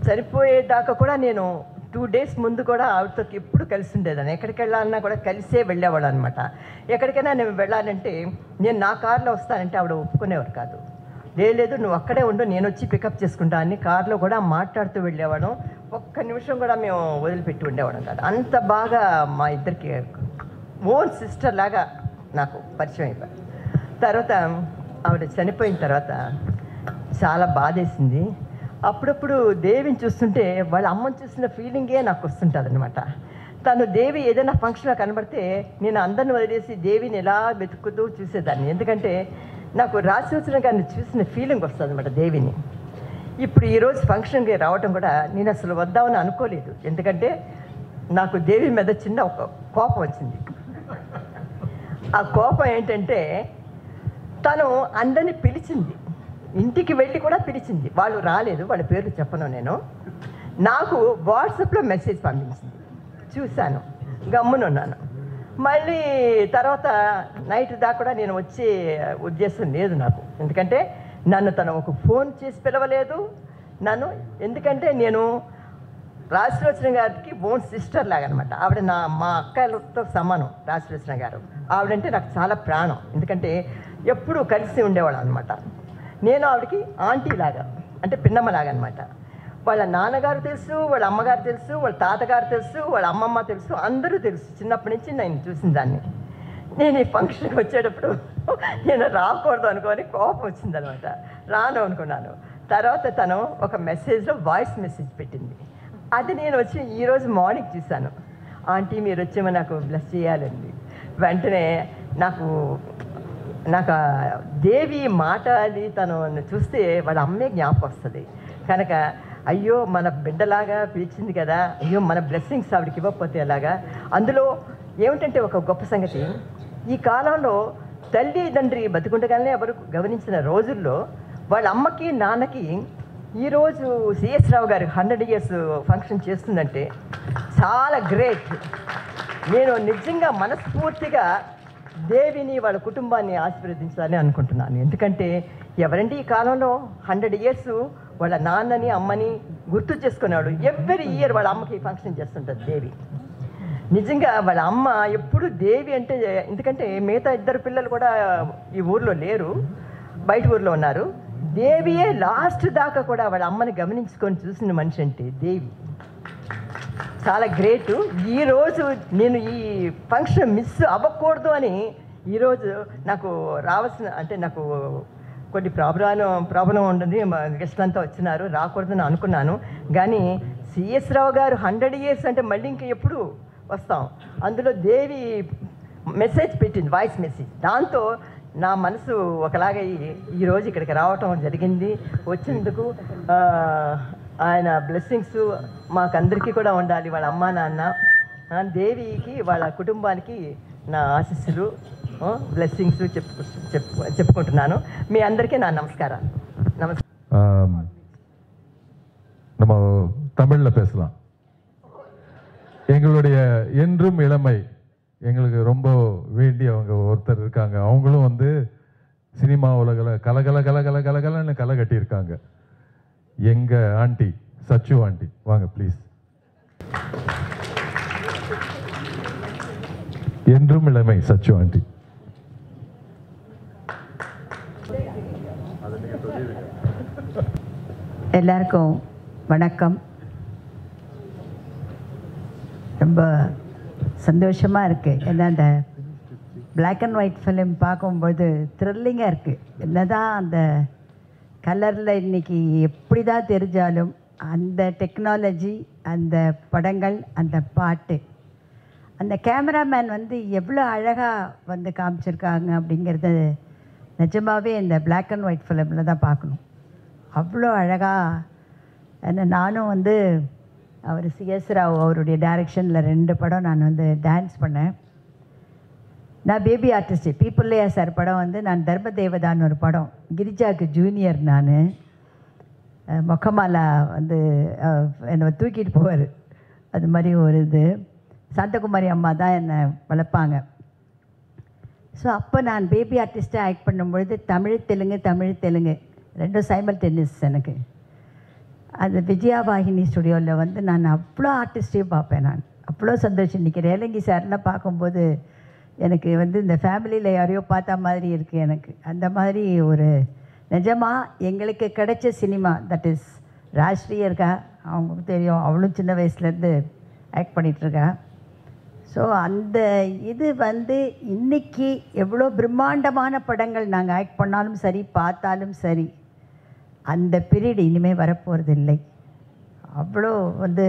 చనిపోయేదాకా కూడా నేను 2 days ముందు కూడా ఆవిడతో ఎప్పుడు కలిసి ఉండేదాన్ని. ఎక్కడికి వెళ్ళాలన్నా కూడా కలిసే వెళ్ళేవాడు అనమాట. ఎక్కడికైనా నేను వెళ్ళాలంటే నేను నా కార్లో వస్తానంటే ఆవిడ ఒప్పుకునేవారు కాదు. లేదు నువ్వు అక్కడే ఉండు, నేను వచ్చి పికప్ చేసుకుంటా అని కార్లో కూడా మాట్లాడుతూ వెళ్ళేవాడు. ఒక్క నిమిషం కూడా మేము వదిలిపెట్టి ఉండేవాళ్ళం కాదు. అంత బాగా మా ఇద్దరికి ఓన్ సిస్టర్ లాగా నాకు పరిచయం అయిపోయింది. తర్వాత ఆవిడ చనిపోయిన తర్వాత చాలా బాధేసింది. అప్పుడప్పుడు దేవిని చూస్తుంటే వాళ్ళ అమ్మని చూసిన ఫీలింగే నాకు వస్తుంటుంది అనమాట. తను దేవి ఏదైనా ఫంక్షన్లో కనబడితే నేను అందరిని వదిలేసి దేవిని ఎలా వెతుకుతూ చూసేదాన్ని. ఎందుకంటే నాకు రాజసూచన గారిని చూసిన ఫీలింగ్ వస్తుంది అనమాట దేవిని. ఇప్పుడు ఈరోజు ఫంక్షన్కి రావటం కూడా నేను అసలు వద్దామని అనుకోలేదు. ఎందుకంటే నాకు దేవి మీద చిన్న ఒక కోపం వచ్చింది. ఆ కోపం ఏంటంటే తను అందరినీ పిలిచింది, ఇంటికి వెళ్ళి కూడా పిలిచింది. వాళ్ళు రాలేదు, వాళ్ళ పేర్లు చెప్పను నేను. నాకు వాట్సాప్లో మెసేజ్ పంపించింది, చూశాను, గమ్మునున్నాను. మళ్ళీ తర్వాత నైట్ దాకా కూడా నేను వచ్చే ఉద్దేశం లేదు నాకు. ఎందుకంటే నన్ను తను ఒక ఫోన్ చేసి పిలవలేదు నన్ను. ఎందుకంటే నేను రాజసులోచన గారికి ఓన్ సిస్టర్ లాగా అనమాట. ఆవిడ మా అక్కలతో సమానం. రాజసులోచన గారు ఆవిడంటే నాకు చాలా ప్రాణం. ఎందుకంటే ఎప్పుడూ కలిసి ఉండేవాళ్ళం అనమాట. నేను ఆవిడకి ఆంటీ లాగా, అంటే పిన్నమ్మలాగా అనమాట. వాళ్ళ నాన్నగారు తెలుసు, వాళ్ళ అమ్మగారు తెలుసు, వాళ్ళ తాతగారు తెలుసు, వాళ్ళ అమ్మమ్మ తెలుసు, అందరూ తెలుసు. చిన్నప్పటి నుంచి నేను చూసిన దాన్ని. నేను ఈ ఫంక్షన్కి వచ్చేటప్పుడు నేను రాకూడదు అనుకొని కోపం వచ్చిందనమాట. రాను అనుకున్నాను. తర్వాత తను ఒక మెసేజ్లో వాయిస్ మెసేజ్ పెట్టింది. అది నేను వచ్చి ఈరోజు మార్నింగ్ చూశాను. ఆంటీ మీరు వచ్చేమో నాకు బ్లెస్ చేయాలండి. వెంటనే నాకు దేవి మాట అది తను చూస్తే వాళ్ళ అమ్మే జ్ఞాపకం వస్తుంది. కనుక అయ్యో మన బిడ్డలాగా పిలిచింది కదా, అయ్యో మన బ్లెస్సింగ్స్ ఆవిడకి ఇవ్వకపోతే ఎలాగా. అందులో ఏమిటంటే ఒక గొప్ప సంగతి, ఈ కాలంలో తల్లిదండ్రి బతుకుండగానే ఎవరు గమనించిన రోజుల్లో వాళ్ళ అమ్మకి నాన్నకి ఈరోజు సిఎస్ రావు గారు 100 years ఫంక్షన్ చేస్తుందంటే చాలా గ్రేట్. నేను నిజంగా మనస్ఫూర్తిగా దేవిని వాళ్ళ కుటుంబాన్ని ఆశీర్వదించాలని అనుకుంటున్నాను. ఎందుకంటే ఎవరండి ఈ కాలంలో 100 years వాళ్ళ నాన్నని అమ్మని గుర్తు చేసుకున్నాడు. ఎవ్రీ ఇయర్ వాళ్ళ అమ్మకి ఫంక్షన్ చేస్తుంటుంది దేవి. నిజంగా వాళ్ళ అమ్మ ఎప్పుడు దేవి అంటే, ఎందుకంటే మిగతా 2 పిల్లలు కూడా ఈ ఊర్లో లేరు, బయట ఊర్లో ఉన్నారు. దేవియే లాస్ట్ దాకా కూడా వాళ్ళ అమ్మని గమనించుకొని చూసిన మనిషి అంటే దేవి. చాలా గ్రేటు. ఈరోజు నేను ఈ ఫంక్షన్ మిస్ అవ్వకూడదు అని ఈరోజు నాకు రావాల్సిన, అంటే నాకు కొన్ని ప్రాబ్లం ఉంటుంది, గెస్టులంతా వచ్చినారు, రాకూడదని అనుకున్నాను. కానీ సిఎస్ రావు గారు 100 years అంటే మళ్ళీ ఇంక ఎప్పుడు వస్తాం. అందులో దేవి మెసేజ్ పెట్టింది, వాయిస్ మెసేజ్. దాంతో నా మనసు ఒకలాగా ఈరోజు ఇక్కడికి రావటం జరిగింది. వచ్చినందుకు ఆయన బ్లెస్సింగ్స్ మాకందరికీ కూడా ఉండాలి. వాళ్ళ అమ్మా నాన్న దేవికి వాళ్ళ కుటుంబానికి నా ఆశీస్సులు బ్లెస్సింగ్స్ చెప్పుకుంటున్నాను. మీ అందరికీ నా నమస్కారం. நம்ம தமிழில் பேசலாம். எங்களுடைய என்றும் இளமை எங்களுக்கு ரொம்ப வேண்டியவங்க ஒருத்தர் இருக்காங்க. அவங்களும் வந்து சினிமா உலகில் கலகலன்னு களை கட்டியிருக்காங்க. எங்கள் ஆண்டி சச்சு ஆண்டி, வாங்க ப்ளீஸ். என்றும் இளமை சச்சு ஆண்டி. எல்லாருக்கும் வணக்கம். ரொம்ப சந்தோஷமாக இருக்குது. ஏன்னா அந்த பிளாக் அண்ட் ஒயிட் ஃபிலிம் பார்க்கும்போது த்ரில்லிங்காக இருக்குது. என்னதான் அந்த கலரில் இன்றைக்கி எப்படி தான் தெரிஞ்சாலும் அந்த டெக்னாலஜி, அந்த படங்கள், அந்த பாட்டு, அந்த கேமராமேன் வந்து எவ்வளோ அழகாக வந்து காமிச்சிருக்காங்க அப்படிங்கிறது நிஜமாகவே இந்த பிளாக் அண்ட் ஒயிட் ஃபிலிமில் தான் பார்க்கணும். அவ்வளோ அழகாக. ஏன்னா நானும் வந்து அவர் சிஎஸ் ராவ் அவருடைய டைரக்ஷனில் 2 படம் நான் வந்து டான்ஸ் பண்ணேன். நான் பேபி ஆர்டிஸ்ட்டு. பீப்புள்ளையா சார் படம் வந்து நான் தர்ம தேவதான்னு ஒரு படம், கிரிஜாவுக்கு ஜூனியர். நான் மொக்கமாலா வந்து என்னை தூக்கிட்டு போவார். அது மாதிரி ஒரு இது சாந்தகுமாரி அம்மா தான் என்னை வளர்ப்பாங்க. ஸோ அப்போ நான் பேபி ஆர்டிஸ்ட்டாக ஆக்ட் பண்ணும்பொழுது தமிழ் தெலுங்கு 2 சைமல்டேனியஸ் எனக்கு. அந்த விஜயாவாகினி ஸ்டுடியோவில் வந்து நான் அவ்வளோ ஆர்டிஸ்டையும் பார்ப்பேன். நான் அவ்வளோ சந்தோஷம். இன்றைக்கி ரேலங்கி சார்லாம் பார்க்கும்போது எனக்கு வந்து இந்த ஃபேமிலியில் யாரையோ பார்த்த மாதிரி இருக்குது எனக்கு. அந்த மாதிரி ஒரு நிஜமாக எங்களுக்கு கிடைச்ச சினிமா, தட் இஸ் ராஜ்ஸ்ரீ இருக்கா, அவங்களுக்கு தெரியும், அவளும் சின்ன வயசுலேருந்து ஆக்ட் பண்ணிகிட்ருக்கா. ஸோ அந்த இது வந்து இன்றைக்கி எவ்வளோ பிரம்மாண்டமான படங்கள் நாங்கள் ஆக்ட் பண்ணாலும் சரி, பார்த்தாலும் சரி, அந்த பீரியட் இனிமேல் வரப்போகிறது இல்லை. அவ்வளோ வந்து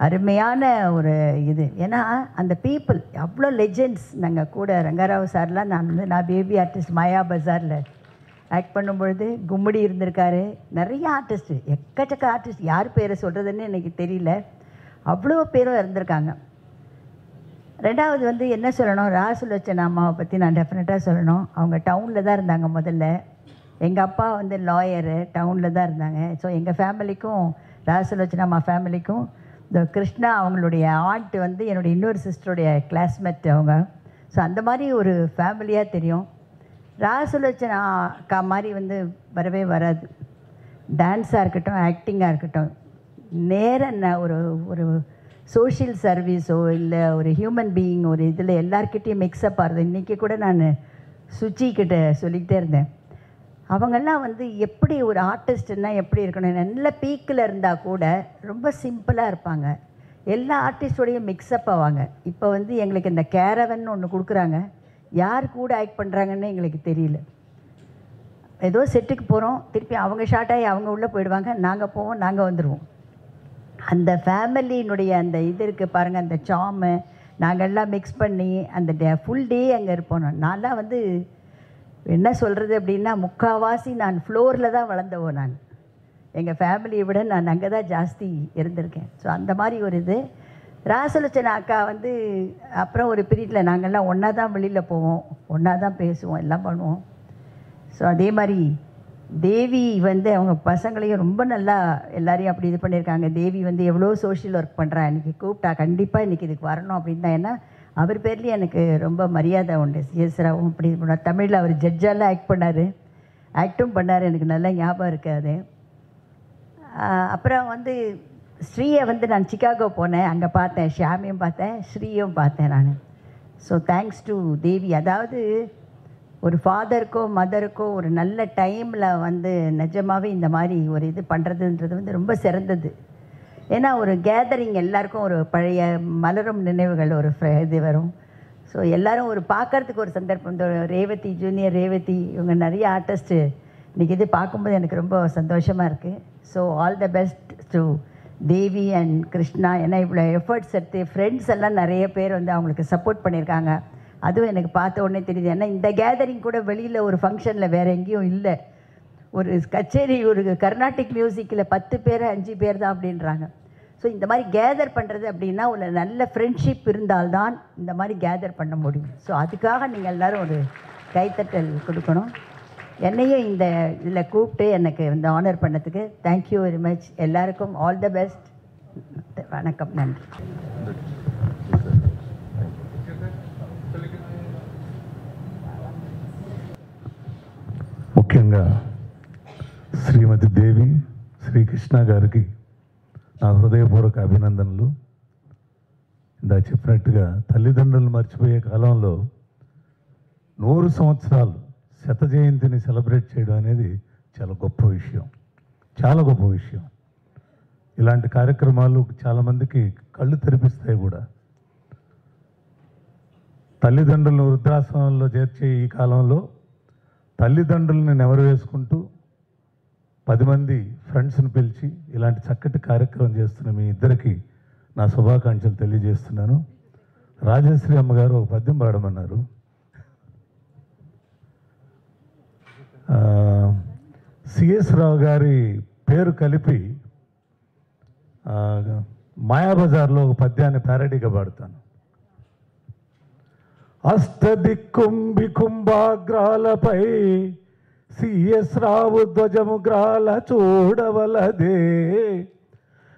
அருமையான ஒரு இது. ஏன்னா அந்த பீப்புள் அவ்வளோ லெஜெண்ட்ஸ். நாங்கள் கூட ரங்கராவ் சார்லாம் நான் பேபி ஆர்டிஸ்ட் மாயா பஜாரில் ஆக்ட் பண்ணும்பொழுது கும்முடி இருந்திருக்காரு. நிறைய ஆர்டிஸ்ட்டு, எக்கச்சக்க ஆர்டிஸ்ட், யார் பேரை சொல்கிறதுன்னு எனக்கு தெரியல, அவ்வளோ பேரும் இருந்திருக்காங்க. 2வது வந்து என்ன சொல்லணும், ராசுலோச்சனா அம்மாவை பற்றி நான் டெஃபினட்டாக சொல்லணும். அவங்க டவுனில் தான் இருந்தாங்க முதல்ல. எங்கள் அப்பா வந்து லாயரு, டவுனில் தான் இருந்தாங்க. ஸோ எங்கள் ஃபேமிலிக்கும், ராசுலோச்சனா அம்மா ஃபேமிலிக்கும், இந்த கிருஷ்ணா அவங்களுடைய ஆண்ட் வந்து என்னுடைய இன்னொரு சிஸ்டருடைய கிளாஸ்மேட் அவங்க. ஸோ அந்த மாதிரி ஒரு ஃபேமிலியாக தெரியும். ராசுலோச்சனா அக்கா மாதிரி வந்து வரவே வராது. டான்ஸாக இருக்கட்டும், ஆக்டிங்காக இருக்கட்டும், நேராக ஒரு ஒரு சோஷியல் சர்வீஸோ இல்லை ஒரு ஹியூமன் பீயிங் ஒரு இதில் எல்லார்கிட்டையும் மிக்ஸ்அப் ஆகுது. இன்றைக்கி கூட நான் சுச்சிக்கிட்ட சொல்லிக்கிட்டே இருந்தேன், அவங்கெல்லாம் வந்து எப்படி ஒரு ஆர்டிஸ்ட்னா எப்படி இருக்கணும், நல்ல பீக்கில் இருந்தால் கூட ரொம்ப சிம்பிளாக இருப்பாங்க, எல்லா ஆர்டிஸ்டோடையும் மிக்ஸ்அப் ஆவாங்க. இப்போ வந்து எங்களுக்கு இந்த கேரவன் ஒன்று கொடுக்குறாங்க, யார் கூட ஆக்ட் பண்ணுறாங்கன்னு எங்களுக்கு தெரியல. ஏதோ செட்டுக்கு போகிறோம், திருப்பி அவங்க ஷார்ட் ஆகி அவங்க உள்ளே போயிடுவாங்க, நாங்கள் போவோம், நாங்கள் வந்துடுவோம். அந்த ஃபேமிலியினுடைய அந்த இது இருக்குது பாருங்கள், அந்த சாமு நாங்கள்லாம் மிக்ஸ் பண்ணி அந்த ஃபுல் டே அங்கே இருப்போம். நான்லாம் வந்து என்ன சொல்கிறது அப்படின்னா, முக்கால்வாசி நான் ஃப்ளோரில் தான் வளர்ந்தவோ. நான் எங்கள் ஃபேமிலியை விட நான் அங்கே தான் ஜாஸ்தி இருந்திருக்கேன். ஸோ அந்த மாதிரி ஒரு இது. ராசலட்சணா அக்கா வந்து அப்புறம் ஒரு பீரியடில் நாங்கள்லாம் ஒன்றா தான் வெளியில் போவோம், ஒன்றா தான் பேசுவோம், எல்லாம் பண்ணுவோம். ஸோ அதே மாதிரி தேவி வந்து அவங்க பசங்களையும் ரொம்ப நல்லா எல்லாரையும் அப்படி இது பண்ணியிருக்காங்க. தேவி வந்து எவ்வளோ சோஷியல் ஒர்க் பண்ணுறா, இன்றைக்கி கூப்பிட்டா கண்டிப்பாக இன்றைக்கி இதுக்கு வரணும் அப்படின்னு தான். ஏன்னா அவர் பேர்லேயே எனக்கு ரொம்ப மரியாதை உண்டு. சிஎஸ் ராவும் அப்படி இது பண்ணார். தமிழில் அவர் ஜட்ஜெல்லாம் ஆக்ட் பண்ணார், ஆக்டும் பண்ணார், எனக்கு நல்லா ஞாபகம் இருக்காது. அப்புறம் வந்து ஸ்ரீயை வந்து நான் சிகாகோ போனேன், அங்கே பார்த்தேன், ஷியாமையும் பார்த்தேன், ஸ்ரீயும் பார்த்தேன் நான். ஸோ தேங்க்ஸ் டு தேவி. அதாவது ஒரு ஃபாதருக்கோ மதருக்கோ ஒரு நல்ல டைமில் வந்து நிஜமாகவே இந்த மாதிரி ஒரு இது பண்ணுறதுன்றது வந்து ரொம்ப சிறந்தது. ஏன்னா ஒரு கேதரிங், எல்லாருக்கும் ஒரு பழைய மலரும் நினைவுகள் ஒரு இது வரும். ஸோ எல்லோரும் ஒரு பார்க்குறதுக்கு ஒரு சந்தர்ப்பம். இந்த ரேவதி, ஜூனியர் ரேவதி, இவங்க நிறைய ஆர்டிஸ்ட்டு இன்றைக்கி இது பார்க்கும்போது எனக்கு ரொம்ப சந்தோஷமாக இருக்குது. So all the best to Devi and Krishna. ஏன்னா இவ்வளோ எஃபர்ட்ஸ் எடுத்து ஃப்ரெண்ட்ஸ் எல்லாம் நிறைய பேர் வந்து அவங்களுக்கு சப்போர்ட் பண்ணியிருக்காங்க. அதுவும் எனக்கு பார்த்த உடனே தெரியுது. ஏன்னா இந்த கேதரிங் கூட வெளியில் ஒரு ஃபங்க்ஷனில் வேறு எங்கேயும் இல்லை. ஒரு கச்சேரி, ஒரு கர்நாடிக் மியூசிக்கில் 10 பேர் 5 பேர் தான் அப்படின்றாங்க. ஸோ இந்த மாதிரி கேதர் பண்ணுறது அப்படின்னா ஒரு நல்ல ஃப்ரெண்ட்ஷிப் இருந்தால்தான் இந்த மாதிரி கேதர் பண்ண முடியும். ஸோ அதுக்காக நீங்கள் எல்லோரும் ஒரு கைத்தட்டல் கொடுக்கணும். என்னையும் இந்த இதில் கூப்பிட்டு எனக்கு இந்த ஆனர் பண்ணதுக்கு தேங்க்யூ வெரி மச். எல்லாருக்கும் ஆல் த பெஸ்ட். வணக்கம், நன்றி. ముఖ్యంగా శ్రీమతి దేవి శ్రీకృష్ణ గారికి నా హృదయపూర్వక అభినందనలు. ఇందా చెప్పినట్టుగా తల్లిదండ్రులు మర్చిపోయే కాలంలో 100 సంవత్సరాలు శత జయంతిని సెలబ్రేట్ చేయడం అనేది చాలా గొప్ప విషయం, చాలా గొప్ప విషయం. ఇలాంటి కార్యక్రమాలు చాలామందికి కళ్ళు తెరిపిస్తాయి కూడా. తల్లిదండ్రులను వృద్ధాశ్రమంలో చేర్చే ఈ కాలంలో తల్లిదండ్రులని నెవరు వేసుకుంటూ 10 మంది ఫ్రెండ్స్ని పిలిచి ఇలాంటి చక్కటి కార్యక్రమం చేస్తున్న మీ ఇద్దరికి నా శుభాకాంక్షలు తెలియజేస్తున్నాను. రాజశ్రీ అమ్మగారు ఒక పద్యం పాడమన్నారు. సిఎస్ రావు గారి పేరు కలిపి మాయాబజార్లో ఒక పద్యాన్ని ప్యారడీగా పాడుతాను. అష్టదిక్కుంభి కుంభాగ్రాలపై సిఎస్ రావు ధ్వజముగ్రాల చూడవలదే,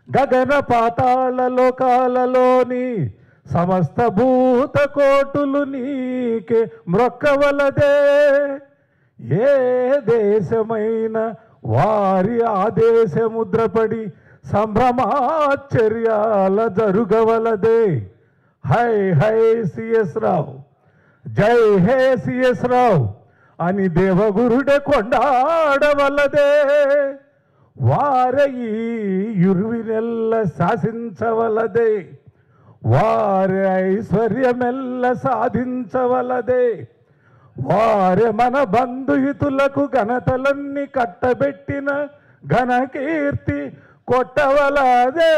గగన పాతాళ లోకాలలోని సమస్త భూత కోటులు నీకే మ్రొక్కవలదే, ఏ దేశమైన వారి ఆదేశముద్రపడి సంభ్రమాశ్చర్యాల జరుగవలదే. హై హై సిఎస్ రావు, జై హే సిఎస్ రావు అని దేవగురుడే కొండాడవలదే, వారి యుర్వినెల్ల శాసించవలదే, వారి ఐశ్వర్యమెల్ల సాధించవలదే, వారి మన బంధుహితులకు ఘనతలన్నీ కట్టబెట్టిన ఘనకీర్తి కొట్టవలదే.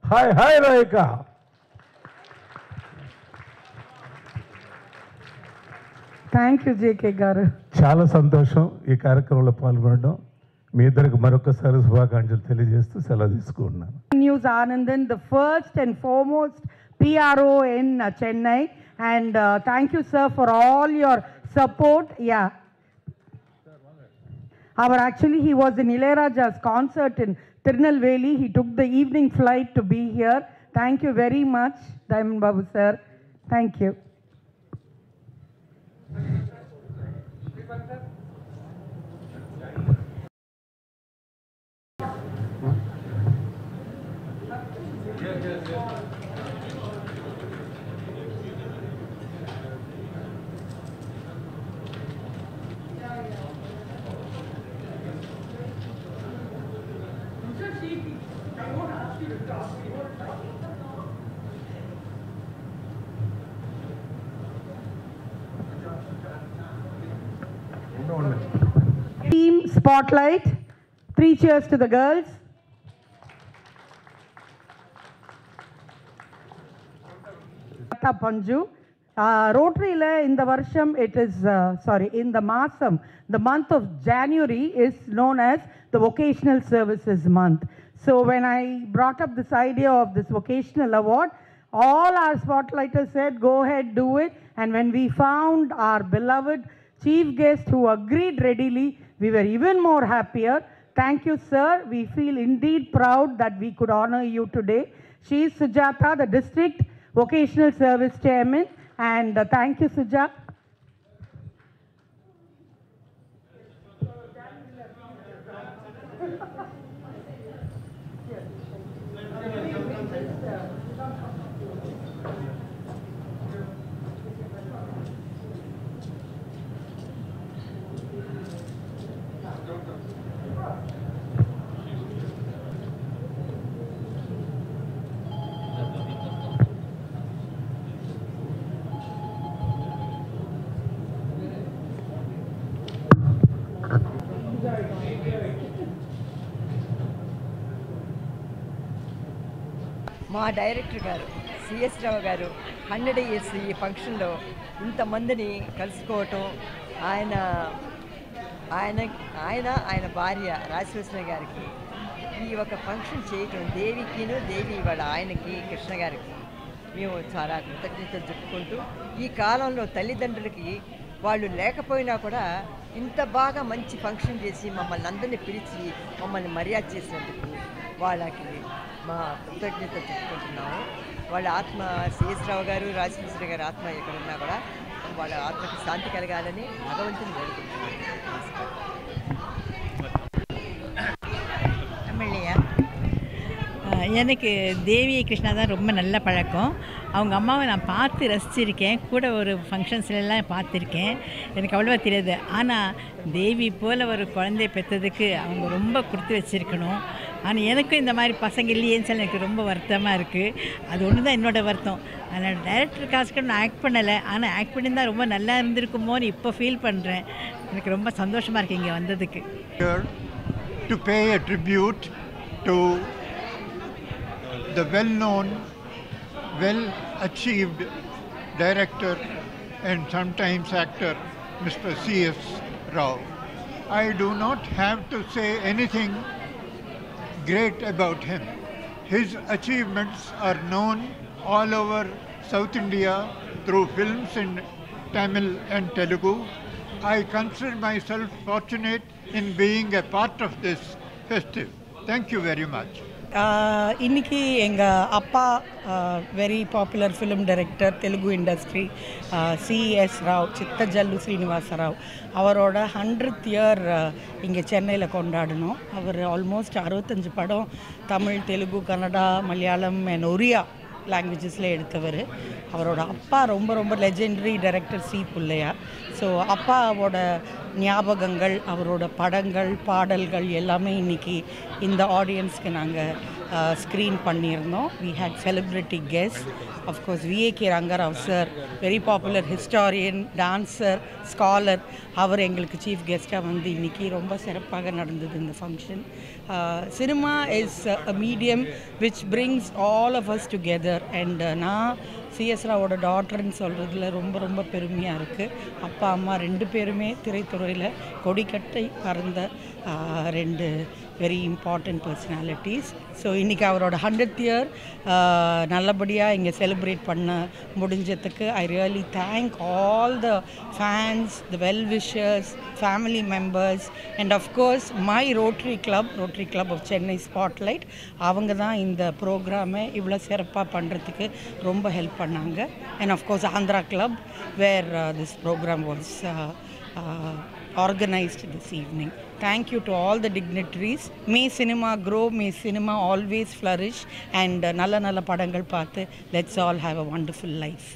Hi hi Rekha. Thank you JK గారు. చాలా సంతోషం ఈ కార్యక్రమంలో పాల్గొనడం. మీ ఇద్దరికి మరొకసారి శుభాకాంక్షలు తెలియజేస్తూ సెలవు తీసుకుంటున్నాను. News Anandan, the first and foremost PRO in Chennai, and thank you sir for all your support. Yeah. Actually, he was in Ilayaraja's concert in Tirunelveli. He took the evening flight to be here. Thank you very much, Diamond Babu sir. Thank you. Team Spotlight. 3 cheers to the girls. Panju. Rotary in the Varsham, it is, in the Masam, the month of January is known as the Vocational Services Month. So when I brought up this idea of this vocational award, all our spotlighters said, go ahead, do it. And when we found our beloved chief guest who agreed readily, we were even more happier. Thank you, sir. We feel indeed proud that we could honor you today. She is Sujata, the District Vocational Service Chairman. And thank you, Sujata. మా director గారు CS రావు గారు 100 years ఈ ఫంక్షన్లో ఇంతమందిని కలుసుకోవటం, ఆయన భార్య రాజశేఖర గారికి ఈ ఒక ఫంక్షన్ చేయటం, దేవి వాళ్ళ ఆయనకి కృష్ణ గారికి మేము చాలా కృతజ్ఞతలు చెప్పుకుంటూ, ఈ కాలంలో తల్లిదండ్రులకి వాళ్ళు లేకపోయినా కూడా ఇంత బాగా మంచి ఫంక్షన్ చేసి మమ్మల్ని అందరినీ పిలిచి మమ్మల్ని మర్యాద చేసినందుకు వాళ్ళకి మా కృతజ్ఞతలు చెప్పుకుంటున్నాము. వాళ్ళ ఆత్మ సిఎస్ రావు గారు, రాజశేఖర గారి ఆత్మ ఎక్కడున్నా కూడా వాళ్ళ ఆత్మకి శాంతి కలగాలని భగవంతుని వేడుకుంటున్నాను. தமிழ்லையா? எனக்கு தேவி கிருஷ்ணா தான் ரொம்ப நல்ல பழக்கம். அவங்க அம்மாவை நான் பார்த்து ரசிச்சிருக்கேன், கூட ஒரு ஃபங்க்ஷன்ஸ்லாம் பார்த்துருக்கேன். எனக்கு அவ்வளோவா தெரியாது. ஆனால் தேவி போல் ஒரு குழந்தைய பெற்றதுக்கு அவங்க ரொம்ப கொடுத்து வச்சுருக்கணும். ஆனால் எனக்கும் இந்த மாதிரி பசங்க இல்லையேன்னு சொல்லி எனக்கு ரொம்ப வருத்தமாக இருக்குது. அது ஒன்று தான் என்னோடய வருத்தம். அதனால் டைரக்டர் காஸ்க்கு நான் ஆக்ட் பண்ணலை, ஆனால் ஆக்ட் பண்ணியிருந்தால் ரொம்ப நல்லா இருந்திருக்குமோன்னு இப்போ ஃபீல் பண்ணுறேன். எனக்கு ரொம்ப சந்தோஷமாக இருக்குது இங்கே வந்ததுக்கு. To pay a tribute to the well-known, well-achieved director and sometimes actor, Mr. C.S. Rao. I do not have to say anything great about him. His achievements are known all over South India through films in Tamil and Telugu. I consider myself fortunate in being a part of this festival. Thank you very much. இன்னைக்கு எங்கள் அப்பா very popular film director, Telugu industry, CS Rao, Chittajallu Srinivasa Rao, அவரோட 100th year இங்கே சென்னையில் கொண்டாடணும். அவர் almost 65 படம் Tamil, Telugu, Kannada, Malayalam and Oriya லாங்குவேஜஸில் எடுத்தவர். அவரோட அப்பா ரொம்ப ரொம்ப legendary director C Bhulaiyaa. So அப்பாவோட ஞாபகங்கள், அவரோட படங்கள், பாடல்கள் எல்லாமே இன்றைக்கி இந்த ஆடியன்ஸ்க்கு நாங்கள் ஸ்க்ரீன் பண்ணியிருந்தோம். We had celebrity guest. Of course VAK Rangarao sir, very popular historian, dancer, scholar, அவர் எங்களுக்கு சீஃப் கெஸ்ட்டாக வந்து இன்றைக்கி ரொம்ப சிறப்பாக நடந்தது இந்த function. Cinema is a medium which brings all of us together. And நான் சிஎஸ் ராவோட டாட்டர்னு சொல்கிறதுல ரொம்ப ரொம்ப பெருமையாக இருக்குது. அப்பா அம்மா 2 பேருமே திரைத்துறையில் கொடிக்கட்டை பறந்த 2 வெரி இம்பார்ட்டண்ட் பர்சனாலிட்டிஸ். ஸோ இன்றைக்கி அவரோட 100th இயர் நல்லபடியாக இங்கே செலிப்ரேட் பண்ண முடிஞ்சதுக்கு I really thank all the fans, the well wishers, family members and of course my Rotary Club of Chennai spotlight. அவங்க தான் இந்த ப்ரோக்ராமை இவ்வளோ சிறப்பாக பண்ணுறதுக்கு ரொம்ப ஹெல்ப் பண்ணாங்க. And of course Andhra club where this program was organized this evening. Thank you to all the dignitaries. May cinema grow, may cinema always flourish, and nalla padangal paathu let's all have a wonderful life.